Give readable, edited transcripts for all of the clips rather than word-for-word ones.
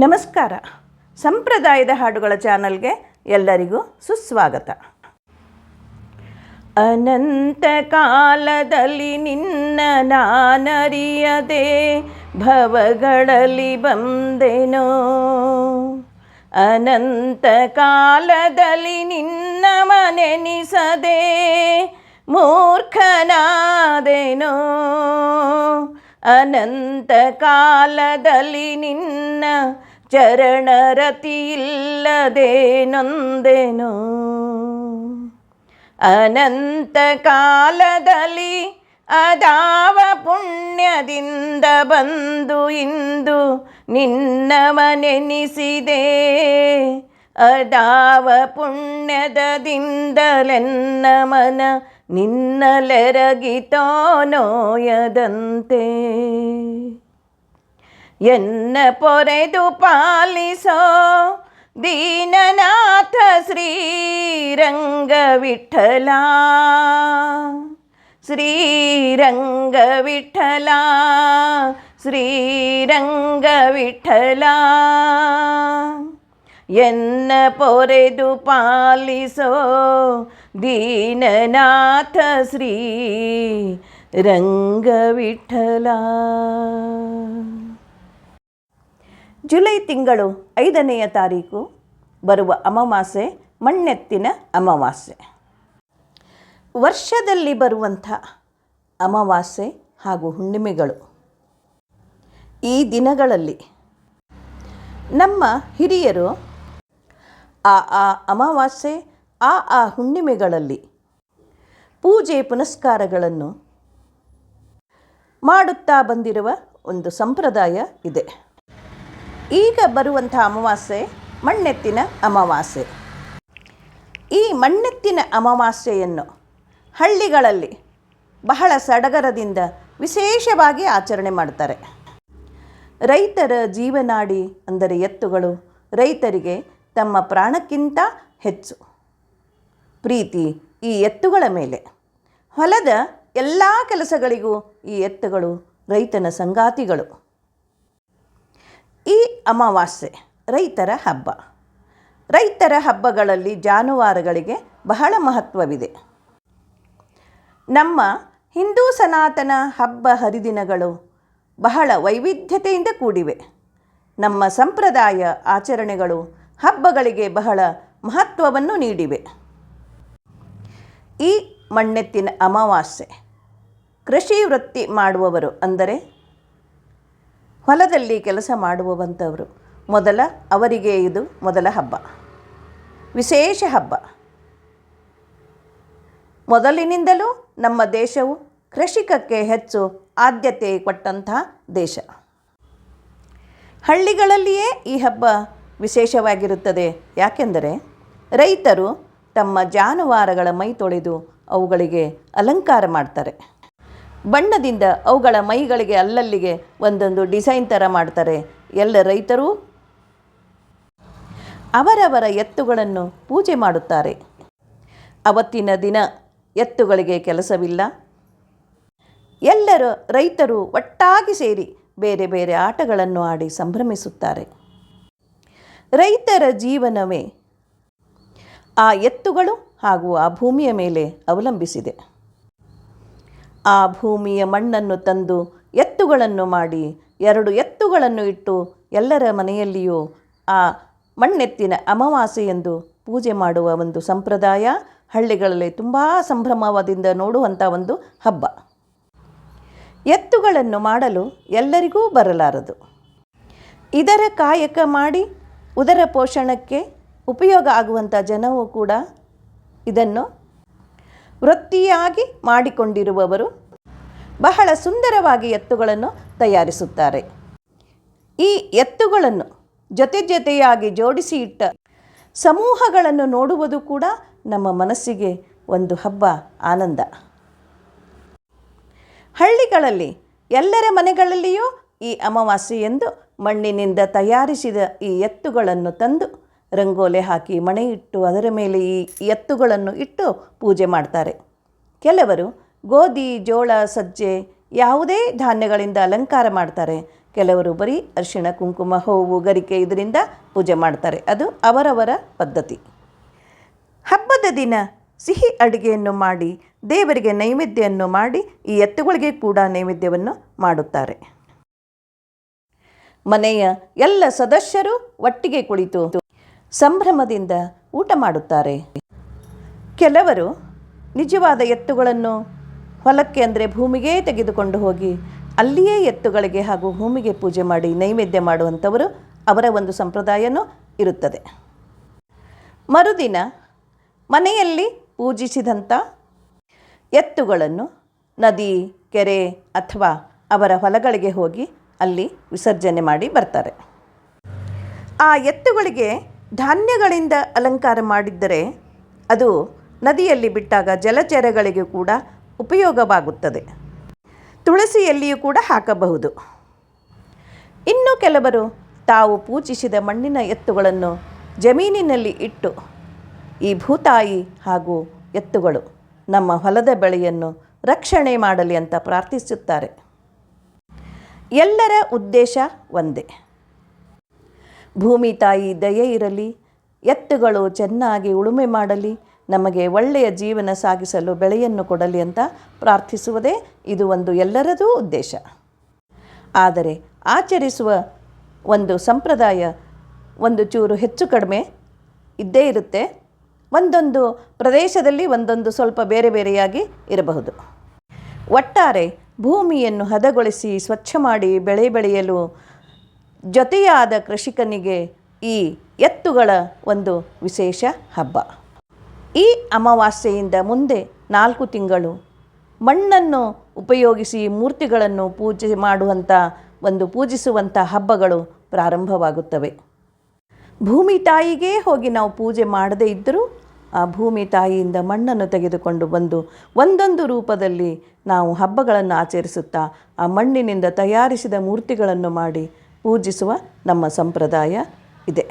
ನಮಸ್ಕಾರ. ಸಂಪ್ರದಾಯದ ಹಾಡುಗಳ ಚಾನಲ್ಗೆ ಎಲ್ಲರಿಗೂ ಸುಸ್ವಾಗತ. ಅನಂತ ಕಾಲದಲ್ಲಿ ನಿನ್ನ ನಾನರಿಯದೆ ಭವಗಳಲ್ಲಿ ಬಂದೆನೋ. ಅನಂತ ಕಾಲದಲ್ಲಿ ನಿನ್ನ ಮನೆನಿಸದೆ ಮೂರ್ಖನಾದೆನೋ. ಅನಂತ ಕಾಲದಲ್ಲಿ ನಿನ್ನ ಚರಣರತಿಯಿಲ್ಲದೆ ನೊಂದೆನೋ. ಅನಂತ ಕಾಲದಲ್ಲಿ ಅದಾವ ಪುಣ್ಯದಿಂದ ಬಂದು ಇಂದು ನಿನ್ನ ಮನೆನಿಸಿದೆ. ಅದಾವ ಪುಣ್ಯದಿಂದಲೆನ್ನ ಮನ ನಿನ್ನಲೆರಗಿತೋ ನೋಯದಂತೆ. ಎನ್ನ ಪೊರೆದು ಪಾಲಿಸೋ ದೀನನಾಥ ಶ್ರೀರಂಗ ವಿಠಲ. ಶ್ರೀರಂಗ ವಿಠಲ, ಶ್ರೀರಂಗ ವಿಠಲ. ಎನ್ನ ಪೊರೆದು ಪಾಲಿಸೋ ದೀನನಾಥ ಶ್ರೀ ರಂಗ ವಿಠಲ. ಜುಲೈ ತಿಂಗಳು 5ನೆಯ ತಾರೀಕು ಬರುವ ಅಮಾವಾಸ್ಯೆ ಮಣ್ಣೆತ್ತಿನ ಅಮಾವಾಸ್ಯೆ. ವರ್ಷದಲ್ಲಿ ಬರುವಂಥ ಅಮಾವಾಸ್ಯೆ ಹಾಗೂ ಹುಣ್ಣಿಮೆಗಳು. ಈ ದಿನಗಳಲ್ಲಿ ನಮ್ಮ ಹಿರಿಯರು ಆ ಅಮಾವಾಸ್ಯೆ ಆ ಹುಣ್ಣಿಮೆಗಳಲ್ಲಿ ಪೂಜೆ ಪುನಸ್ಕಾರಗಳನ್ನು ಮಾಡುತ್ತಾ ಬಂದಿರುವ ಒಂದು ಸಂಪ್ರದಾಯ ಇದೆ. ಈಗ ಬರುವಂಥ ಅಮಾವಾಸ್ಯೆ ಮಣ್ಣೆತ್ತಿನ ಅಮಾವಾಸ್ಯೆ. ಈ ಮಣ್ಣೆತ್ತಿನ ಅಮಾವಾಸ್ಯೆಯನ್ನು ಹಳ್ಳಿಗಳಲ್ಲಿ ಬಹಳ ಸಡಗರದಿಂದ ವಿಶೇಷವಾಗಿ ಆಚರಣೆ ಮಾಡ್ತಾರೆ. ರೈತರ ಜೀವನಾಡಿ ಅಂದರೆ ಎತ್ತುಗಳು. ರೈತರಿಗೆ ತಮ್ಮ ಪ್ರಾಣಕ್ಕಿಂತ ಹೆಚ್ಚು ಪ್ರೀತಿ ಈ ಎತ್ತುಗಳ ಮೇಲೆ. ಹೊಲದ ಎಲ್ಲ ಕೆಲಸಗಳಿಗೂ ಈ ಎತ್ತುಗಳು ರೈತನ ಸಂಗಾತಿಗಳು. ಈ ಅಮಾವಾಸ್ಯೆ ರೈತರ ಹಬ್ಬ. ರೈತರ ಹಬ್ಬಗಳಲ್ಲಿ ಜಾನುವಾರುಗಳಿಗೆ ಬಹಳ ಮಹತ್ವವಿದೆ. ನಮ್ಮ ಹಿಂದೂ ಸನಾತನ ಹಬ್ಬ ಹರಿದಿನಗಳು ಬಹಳ ವೈವಿಧ್ಯತೆಯಿಂದ ಕೂಡಿವೆ. ನಮ್ಮ ಸಂಪ್ರದಾಯ ಆಚರಣೆಗಳು ಹಬ್ಬಗಳಿಗೆ ಬಹಳ ಮಹತ್ವವನ್ನು ನೀಡಿವೆ. ಈ ಮಣ್ಣೆತ್ತಿನ ಅಮಾವಾಸ್ಯೆ ಕೃಷಿ ವೃತ್ತಿ ಮಾಡುವವರು ಅಂದರೆ ಹೊಲದಲ್ಲಿ ಕೆಲಸ ಮಾಡುವಂಥವರು ಅವರಿಗೆ ಇದು ಮೊದಲ ಹಬ್ಬ, ವಿಶೇಷ ಹಬ್ಬ. ಮೊದಲಿನಿಂದಲೂ ನಮ್ಮ ದೇಶವು ಕೃಷಿಕಕ್ಕೆ ಹೆಚ್ಚು ಆದ್ಯತೆ ಕೊಟ್ಟಂಥ ದೇಶ. ಹಳ್ಳಿಗಳಲ್ಲಿಯೇ ಈ ಹಬ್ಬ ವಿಶೇಷವಾಗಿರುತ್ತದೆ. ಯಾಕೆಂದರೆ ರೈತರು ತಮ್ಮ ಜಾನುವಾರುಗಳ ಮೈ ತೊಳೆದು ಅವುಗಳಿಗೆ ಅಲಂಕಾರ ಮಾಡ್ತಾರೆ. ಬಣ್ಣದಿಂದ ಅವುಗಳ ಮೈಗಳಿಗೆ ಅಲ್ಲಲ್ಲಿಗೆ ಒಂದೊಂದು ಡಿಸೈನ್ ಥರ ಮಾಡ್ತಾರೆ. ಎಲ್ಲ ರೈತರು ಅವರವರ ಎತ್ತುಗಳನ್ನು ಪೂಜೆ ಮಾಡುತ್ತಾರೆ. ಅವತ್ತಿನ ದಿನ ಎತ್ತುಗಳಿಗೆ ಕೆಲಸವಿಲ್ಲ. ಎಲ್ಲರೂ ರೈತರು ಒಟ್ಟಾಗಿ ಸೇರಿ ಬೇರೆ ಬೇರೆ ಆಟಗಳನ್ನು ಆಡಿ ಸಂಭ್ರಮಿಸುತ್ತಾರೆ. ರೈತರ ಜೀವನವೇ ಆ ಎತ್ತುಗಳು ಹಾಗೂ ಆ ಭೂಮಿಯ ಮೇಲೆ ಅವಲಂಬಿಸಿದೆ. ಆ ಭೂಮಿಯ ಮಣ್ಣನ್ನು ತಂದು ಎತ್ತುಗಳನ್ನು ಮಾಡಿ 2 ಎತ್ತುಗಳನ್ನು ಇಟ್ಟು ಎಲ್ಲರ ಮನೆಯಲ್ಲಿಯೂ ಆ ಮಣ್ಣೆತ್ತಿನ ಅಮಾವಾಸ್ಯೆ ಎಂದು ಪೂಜೆ ಮಾಡುವ ಒಂದು ಸಂಪ್ರದಾಯ ಹಳ್ಳಿಗಳಲ್ಲಿ ತುಂಬ ಸಂಭ್ರಮದಿಂದ ನೋಡುವಂಥ ಒಂದು ಹಬ್ಬ. ಎತ್ತುಗಳನ್ನು ಮಾಡಲು ಎಲ್ಲರಿಗೂ ಬರಲಾರದು. ಇದರ ಕಾಯಕ ಮಾಡಿ ಉದರ ಪೋಷಣಕ್ಕೆ ಉಪಯೋಗ ಆಗುವಂಥ ಜನವೂ ಕೂಡ ಇದನ್ನು ವೃತ್ತಿಯಾಗಿ ಮಾಡಿಕೊಂಡಿರುವವರು ಬಹಳ ಸುಂದರವಾಗಿ ಎತ್ತುಗಳನ್ನು ತಯಾರಿಸುತ್ತಾರೆ. ಈ ಎತ್ತುಗಳನ್ನು ಜೊತೆಯಾಗಿ ಜೋಡಿಸಿ ಇಟ್ಟ ಸಮೂಹಗಳನ್ನು ನೋಡುವುದು ಕೂಡ ನಮ್ಮ ಮನಸ್ಸಿಗೆ ಒಂದು ಹಬ್ಬ, ಆನಂದ. ಹಳ್ಳಿಗಳಲ್ಲಿ ಎಲ್ಲರ ಮನೆಗಳಲ್ಲಿಯೂ ಈ ಅಮಾವಾಸ್ಯೆಯಂದು ಮಣ್ಣಿನಿಂದ ತಯಾರಿಸಿದ ಈ ಎತ್ತುಗಳನ್ನು ತಂದು ರಂಗೋಲೆ ಹಾಕಿ ಮಣೆ ಇಟ್ಟು ಅದರ ಮೇಲೆ ಈ ಎತ್ತುಗಳನ್ನು ಇಟ್ಟು ಪೂಜೆ ಮಾಡ್ತಾರೆ. ಕೆಲವರು ಗೋಧಿ, ಜೋಳ, ಸಜ್ಜೆ ಯಾವುದೇ ಧಾನ್ಯಗಳಿಂದ ಅಲಂಕಾರ ಮಾಡ್ತಾರೆ. ಕೆಲವರು ಬರೀ ಅರಿಶಿಣ ಕುಂಕುಮ ಹೂವು ಗರಿಕೆ ಇದರಿಂದ ಪೂಜೆ ಮಾಡ್ತಾರೆ. ಅದು ಅವರವರ ಪದ್ಧತಿ. ಹಬ್ಬದ ದಿನ ಸಿಹಿ ಅಡುಗೆಯನ್ನು ಮಾಡಿ ದೇವರಿಗೆ ನೈವೇದ್ಯವನ್ನು ಮಾಡಿ ಈ ಎತ್ತುಗಳಿಗೆ ಕೂಡ ನೈವೇದ್ಯವನ್ನು ಮಾಡುತ್ತಾರೆ. ಮನೆಯ ಎಲ್ಲ ಸದಸ್ಯರು ಒಟ್ಟಿಗೆ ಕುಳಿತು ಸಂಭ್ರಮದಿಂದ ಊಟ ಮಾಡುತ್ತಾರೆ. ಕೆಲವರು ನಿಜವಾದ ಎತ್ತುಗಳನ್ನು ಹೊಲಕ್ಕೆ ಅಂದರೆ ಭೂಮಿಗೆ ತೆಗೆದುಕೊಂಡು ಹೋಗಿ ಅಲ್ಲಿಯೇ ಎತ್ತುಗಳಿಗೆ ಹಾಗೂ ಭೂಮಿಗೆ ಪೂಜೆ ಮಾಡಿ ನೈವೇದ್ಯ ಮಾಡುವಂಥವರು ಅವರ ಒಂದು ಸಂಪ್ರದಾಯನೂ ಇರುತ್ತದೆ. ಮರುದಿನ ಮನೆಯಲ್ಲಿ ಪೂಜಿಸಿದಂಥ ಎತ್ತುಗಳನ್ನು ನದಿ, ಕೆರೆ ಅಥವಾ ಅವರ ಹೊಲಗಳಿಗೆ ಹೋಗಿ ಅಲ್ಲಿ ವಿಸರ್ಜನೆ ಮಾಡಿ ಬರ್ತಾರೆ. ಆ ಎತ್ತುಗಳಿಗೆ ಧಾನ್ಯಗಳಿಂದ ಅಲಂಕಾರ ಮಾಡಿದ್ದರೆ ಅದು ನದಿಯಲ್ಲಿ ಬಿಟ್ಟಾಗ ಜಲಚರಗಳಿಗೆ ಕೂಡ ಉಪಯೋಗವಾಗುತ್ತದೆ. ತುಳಸಿಯಲ್ಲಿಯೂ ಕೂಡ ಹಾಕಬಹುದು. ಇನ್ನು ಕೆಲವರು ತಾವು ಪೂಜಿಸಿದ ಮಣ್ಣಿನ ಎತ್ತುಗಳನ್ನು ಜಮೀನಿನಲ್ಲಿ ಇಟ್ಟು ಈ ಭೂತಾಯಿ ಹಾಗೂ ಎತ್ತುಗಳು ನಮ್ಮ ಹೊಲದ ಬೆಳೆಯನ್ನು ರಕ್ಷಣೆ ಮಾಡಲಿ ಅಂತ ಪ್ರಾರ್ಥಿಸುತ್ತಾರೆ. ಎಲ್ಲರ ಉದ್ದೇಶ ಒಂದೇ, ಭೂಮಿ ತಾಯಿ ದಯೆ ಇರಲಿ, ಎತ್ತುಗಳು ಚೆನ್ನಾಗಿ ಉಳುಮೆ ಮಾಡಲಿ, ನಮಗೆ ಒಳ್ಳೆಯ ಜೀವನ ಸಾಗಿಸಲು ಬೆಳೆಯನ್ನು ಕೊಡಲಿ ಅಂತ ಪ್ರಾರ್ಥಿಸುವುದೇ ಇದು ಒಂದು ಎಲ್ಲರದೂ ಉದ್ದೇಶ. ಆದರೆ ಆಚರಿಸುವ ಒಂದು ಸಂಪ್ರದಾಯ ಒಂದು ಚೂರು ಹೆಚ್ಚು ಕಡಿಮೆ ಇದ್ದೇ ಇರುತ್ತೆ. ಒಂದೊಂದು ಪ್ರದೇಶದಲ್ಲಿ ಒಂದೊಂದು ಸ್ವಲ್ಪ ಬೇರೆ ಬೇರೆಯಾಗಿ ಇರಬಹುದು. ಒಟ್ಟಾರೆ ಭೂಮಿಯನ್ನು ಹದಗೊಳಿಸಿ ಸ್ವಚ್ಛ ಮಾಡಿ ಬೆಳೆ ಬೆಳೆಯಲು ಜೊತೆಯಾದ ಕೃಷಿಕನಿಗೆ ಈ ಎತ್ತುಗಳ ಒಂದು ವಿಶೇಷ ಹಬ್ಬ. ಈ ಅಮಾವಾಸ್ಯೆಯಿಂದ ಮುಂದೆ 4 ತಿಂಗಳು ಮಣ್ಣನ್ನು ಉಪಯೋಗಿಸಿ ಮೂರ್ತಿಗಳನ್ನು ಪೂಜಿಸುವಂಥ ಹಬ್ಬಗಳು ಪ್ರಾರಂಭವಾಗುತ್ತವೆ. ಭೂಮಿ ತಾಯಿಗೇ ಹೋಗಿ ನಾವು ಪೂಜೆ ಮಾಡದೇ ಇದ್ದರೂ ಆ ಭೂಮಿ ತಾಯಿಯಿಂದ ಮಣ್ಣನ್ನು ತೆಗೆದುಕೊಂಡು ಬಂದು ಒಂದೊಂದು ರೂಪದಲ್ಲಿ ನಾವು ಹಬ್ಬಗಳನ್ನು ಆಚರಿಸುತ್ತಾ ಆ ಮಣ್ಣಿನಿಂದ ತಯಾರಿಸಿದ ಮೂರ್ತಿಗಳನ್ನು ಮಾಡಿ ಪೂಜಿಸುವ ನಮ್ಮ ಸಂಪ್ರದಾಯ ಇದೆ.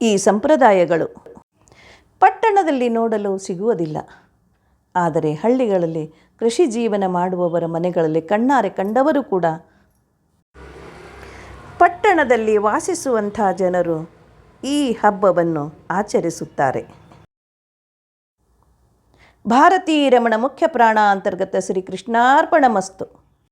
ಈ ಸಂಪ್ರದಾಯಗಳು ಪಟ್ಟಣದಲ್ಲಿ ನೋಡಲು ಸಿಗುವುದಿಲ್ಲ. ಆದರೆ ಹಳ್ಳಿಗಳಲ್ಲಿ ಕೃಷಿ ಜೀವನ ಮಾಡುವವರ ಮನೆಗಳಲ್ಲಿ ಕಣ್ಣಾರೆ ಕಂಡವರು ಕೂಡ ಪಟ್ಟಣದಲ್ಲಿ ವಾಸಿಸುವಂಥ ಜನರು ಈ ಹಬ್ಬವನ್ನು ಆಚರಿಸುತ್ತಾರೆ. ಭಾರತೀ ರಮಣ ಮುಖ್ಯ ಪ್ರಾಣ ಅಂತರ್ಗತ ಶ್ರೀ ಕೃಷ್ಣಾರ್ಪಣಮಸ್ತು.